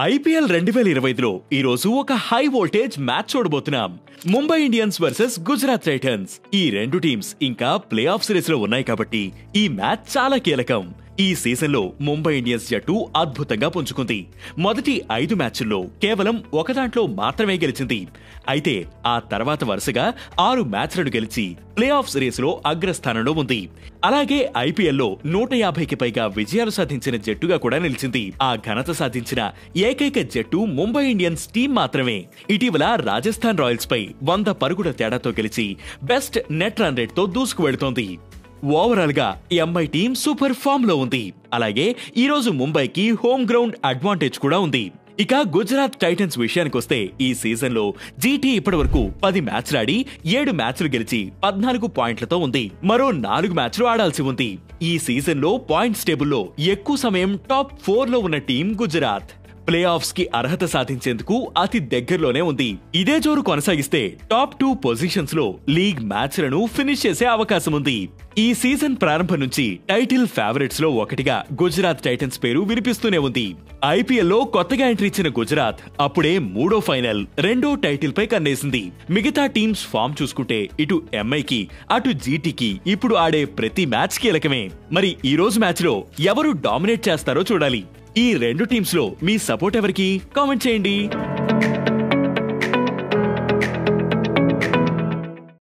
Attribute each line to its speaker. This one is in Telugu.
Speaker 1: ఐపీఎల్ 2025లో ఈ రోజు ఒక హై వోల్టేజ్ మ్యాచ్ చూడబోతున్నాం. Mumbai Indians versus Gujarat Titans. ఈ రెండు టీమ్స్ ఇంకా ప్లే ఆఫ్ సిరీస్ లో ఉన్నాయి కాబట్టి ఈ మ్యాచ్ చాలా కీలకం. ఈ సీజన్ లో ముంబై ఇండియన్స్ జట్టు అద్భుతంగా పుంజుకుంది. మొదటి 5 మ్యాచ్ల్లో కేవలం ఒక దాంట్లో మాత్రమే గెలిచింది. అయితే ఆ తర్వాత వరుసగా 6 మ్యాచ్లను గెలిచి ప్లే ఆఫ్ సిరీస్ లో అగ్రస్థానంలో ఉంది. అలాగే ఐపీఎల్లో 150కి పైగా విజయాలు సాధించిన జట్టుగా కూడా నిలిచింది. ఆ ఘనత సాధించిన ఏకైక జట్టు ముంబై ఇండియన్స్ టీం మాత్రమే. ఇటీవల రాజస్థాన్ రాయల్స్ పై 100 పరుగుల తేడాతో గెలిచి బెస్ట్ నెట్ రన్ రేట్ తో దూసుకు వెళుతోంది. ఓవరాల్ గా ఎంఐ టీం సూపర్ ఫామ్ లో ఉంది. అలాగే ఈ రోజు ముంబైకి హోమ్ గ్రౌండ్ అడ్వాంటేజ్ కూడా ఉంది. ఇక గుజరాత్ టైటన్స్ విషయానికొస్తే ఈ సీజన్ లో జీటీ ఇప్పటి వరకు 10 మ్యాచ్లాడి 7 మ్యాచ్లు గెలిచి 14 పాయింట్లతో ఉంది. మరో 4 మ్యాచ్లు ఆడాల్సి ఉంది. ఈ సీజన్ లో పాయింట్స్ టేబుల్లో ఎక్కువ సమయం టాప్ 4 లో ఉన్న టీం గుజరాత్. ప్లే ఆఫ్స్ కి అర్హత సాధించేందుకు అతి దగ్గరలోనే ఉంది. ఇదే జోరు కొనసాగిస్తే టాప్ 2 పొజిషన్స్ లో లీగ్ మ్యాచ్లను ఫినిష్ చేసే అవకాశం ఉంది. ఈ సీజన్ ప్రారంభం నుంచి టైటిల్ ఫేవరెట్స్ లో ఒకటిగా గుజరాత్ టైటన్స్ పేరు వినిపిస్తూనే ఉంది. ఐపీఎల్లో కొత్తగా ఎంట్రీ ఇచ్చిన గుజరాత్ అప్పుడే 3వ ఫైనల్, 2వ టైటిల్ పై కన్నేసింది. మిగతా టీమ్స్ ఫామ్ చూసుకుంటే ఇటు ఎంఐకి అటు జీటీకి ఇప్పుడు ఆడే ప్రతి మ్యాచ్ కీలకమే. మరి ఈ రోజు మ్యాచ్ లో ఎవరు డామినేట్ చేస్తారో చూడాలి. ఈ రెండు టీమ్స్ లో మీ సపోర్ట్ ఎవరికి? కామెంట్ చేయండి.